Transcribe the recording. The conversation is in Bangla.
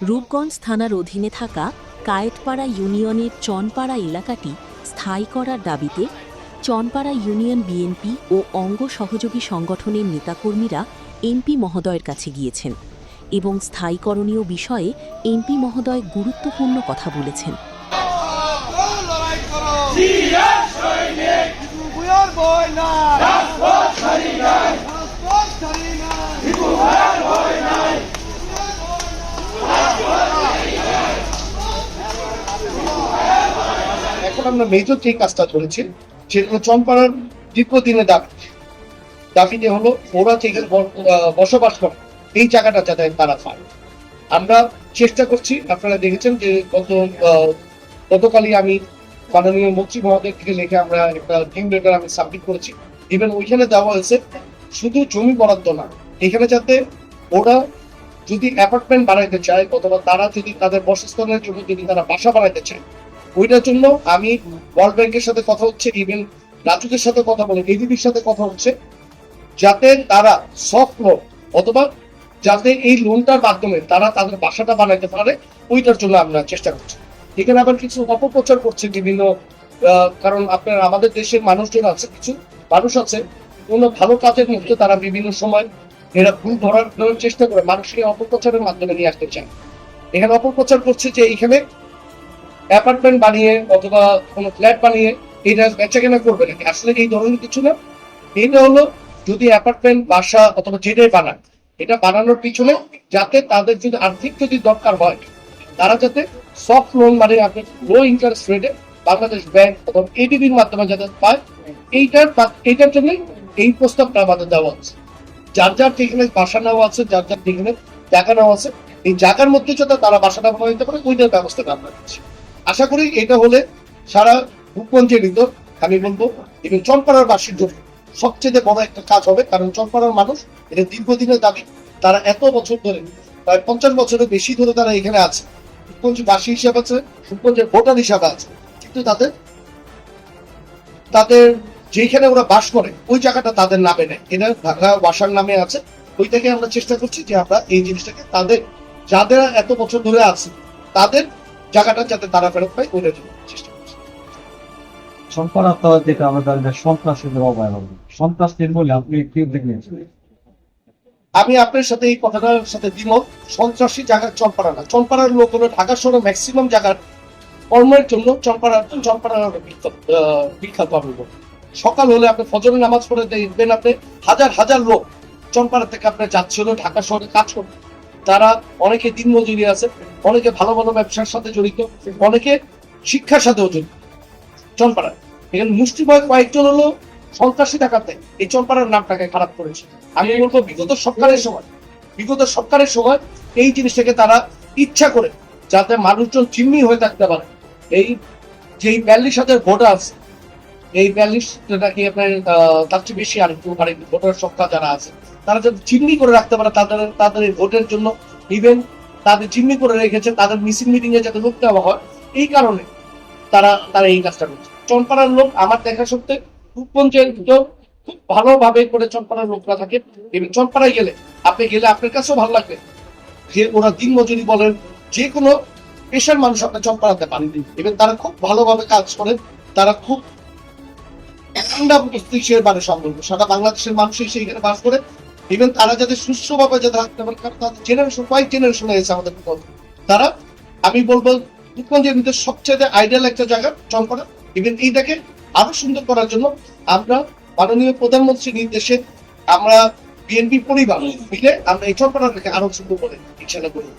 রূপগঞ্জ থানার অধীনে থাকা কায়েতপাড়া ইউনিয়নের চনপাড়া এলাকাটি স্থায়ী করার দাবিতে চনপাড়া ইউনিয়ন বিএনপি ও অঙ্গ সহযোগী সংগঠনের নেতাকর্মীরা এমপি মহোদয়ের কাছে গিয়েছেন এবং স্থায়ীকরণীয় বিষয়ে এমপি মহোদয় গুরুত্বপূর্ণ কথা বলেছেন। এখন আমরা মেজর যে কাজটা করেছি সেগুলো চনপাড়ার দীর্ঘদিনের দাবিতে হলো ওরা থেকে বসবাস করে এই জায়গাটা যাতে তারা পায়। আমরা চেষ্টা করছি, আপনারা দেখেছেন যে গতকালই আমি মাননীয় মন্ত্রী মহোদয় থেকে লিখে আমরা একটা টিম লেটার আমি সাবমিট করেছি। ইভেন ওইখানে দেওয়া হয়েছে শুধু জমি বরাদ্দ না, এখানে যাতে ওরা যদি অ্যাপার্টমেন্ট বানাইতে চায় অথবা তারা যদি তাদের বসস্থানের জন্য যদি তারা বাসা বানাইতে চায়, ওইটার জন্য আমি ওয়ার্ল্ড ব্যাংকের সাথে কথা হচ্ছে, ইভেন রাজুকের সাথে কথা বলে এডিবির সাথে কথা হচ্ছে, যাতে তারা সফট লোন অথবা যাতে এই লোনটার মাধ্যমে তারা তাদের বাসাটা বানাইতে পারে, ওইটার জন্য আমরা চেষ্টা করছি। এখানে আবার কিছু অপপ্রচার করছে বিভিন্ন, কারণ আপনার আমাদের দেশের মানুষজন আছে, কিছু মানুষ আছে কোনো ভালো কাজের মধ্যে তারা বিভিন্ন সময় এরা ভুল ধরার চেষ্টা করে মানুষকে অপপ্রচারের মাধ্যমে নিয়ে আসতে চায়। এখানে অপপ্রচার করছে যে এখানে অ্যাপার্টমেন্ট বানিয়ে অথবা কোনো ফ্ল্যাট বানিয়ে এটা বেচাকেনা করবে নাকি। আসলে এই ধরনের কিছু না, এটা হলো যদি অ্যাপার্টমেন্ট বাসা অথবা যেটাই বানায়, এটা বানানোর পিছনে যাতে তাদের যদি আর্থিক যদি দরকার হয় তারা যাতে সফট লোন মানে আপনার লো ইন্টারেস্ট রেটে বাংলাদেশ ব্যাংক অথবা এডিবির মাধ্যমে যাতে পায়, এইটার জন্য এই প্রস্তাবটা আমাদের দেওয়া আছে। যার যার যেখানে বাসা নেওয়া আছে, যার যার যেখানে জায়গা নেওয়া আছে, এই জায়গার মধ্যে যাতে তারা বাসাটা বানাইতে পারে ওইটার ব্যবস্থাটা আমরা দিচ্ছি। আশা করি এটা হলে সারা রূপগঞ্জের ভিতর আমি বলবো এবং চনপাড়ার বাসীর জন্য সবচেয়ে বড় একটা কাজ হবে, কারণ চনপাড়ার মানুষ এটা দীর্ঘদিনের দাবি। তারা এত বছর ধরে প্রায় 50 বছরের বেশি ধরে তারা এখানে আছে, রূপগঞ্জ বাসী হিসাবে আছে, রূপগঞ্জের ভোটার হিসাবে আছে, কিন্তু তাদের যেখানে ওরা বাস করে ওই জায়গাটা তাদের নামে নেই, এটা ঢাকা বাসার নামে আছে। ওইটাকে আমরা চেষ্টা করছি যে আমরা এই জিনিসটাকে তাদের যাদের এত বছর ধরে আছে তাদের জায়গাটা যাতে তারা ফেরত পায় ওইটার জন্য চেষ্টা করছি। চনপাড়া তো যেটা আমরা জানি সন্ত্রাসীদের অভয়ারণ্য, সন্ত্রাসীদের বলে আপনি কি দেখলেন? আমি আপনার সাথে এই কথাটার সাথে দ্বিমত। সন্ত্রাসী জায়গা চনপাড়া না, চনপাড়ার লোক হলো ঢাকা শহরে ম্যাক্সিমাম জায়গার কর্মের জন্য চনপাড়া বিখ্যাত। আমি বলবো সকাল হলে আপনি ফজরের নামাজ পড়ে দেখবেন আপনি হাজার হাজার লোক চনপাড়া থেকে আপনার যাচ্ছে হলো ঢাকা শহরে কাজ করবে। তারা অনেকে দিনমজুরি আছে, অনেকে ভালো ভালো ব্যবসার সাথে জড়িত, অনেকে শিক্ষার সাথেও জড়িত। চনপাড়া এখানে মুষ্টিময় কয়েকজন হলো সন্ত্রাসী ডাকাতে এই চনপাড়ার নামটাকে খারাপ করেছে। আমি বলবো বিগত সরকারের সময় এই জিনিসটাকে তারা ইচ্ছা করে যাতে মানুষজন জিম্মি হয়ে থাকতে পারে, এই যে 42,000 ভোটার আছে, এই 42 কি আপনার তার চেয়ে বেশি আর একটু ভোটার সংখ্যা যারা আছে তারা যাতে জিম্মি করে রাখতে পারে তাদের এই ভোটের জন্য, ইভেন তাদের জিম্মি করে রেখেছে তাদের মিছিল মিটিং এ যাতে লোক দেওয়া হয়, এই কারণে তারা এই কাজটা করছে। চনপাড়ার লোক আমার দেখা সত্ত্বে রূপগঞ্জের খুব ভালোভাবে করে চনপাড়ার লোকরা থাকে, এবং চনপাড়ায় গেলে আপনার কাছেও ভালো লাগবে যে ওরা দিন মজুরি বলেন যে কোনো পেশার মানুষ আপনার চনপাড়াতে পান, এবং তারা খুব ভালোভাবে কাজ করেন। তারা খুব সম্পর্ক সারা বাংলাদেশের মানুষ সেইখানে বাস করে, ইভেন তারা যাতে সুস্থভাবে যাতে থাকতে পারে, কারণ তাদের জেনারেশন কয়েক জেনারেশন হয়েছে আমাদের তারা। আমি বলবো রূপগঞ্জের ভিতরে সবচেয়ে আইডিয়াল একটা জায়গা চনপাড়া। ইভেন এইটাকে আরো সুন্দর করার জন্য আমরা মাননীয় প্রধানমন্ত্রীর নির্দেশে আমরা বিএনপি পরিবার মিলে আমরা এই চনপাড়াটাকে আরো সুন্দর করে ইচ্ছা করি।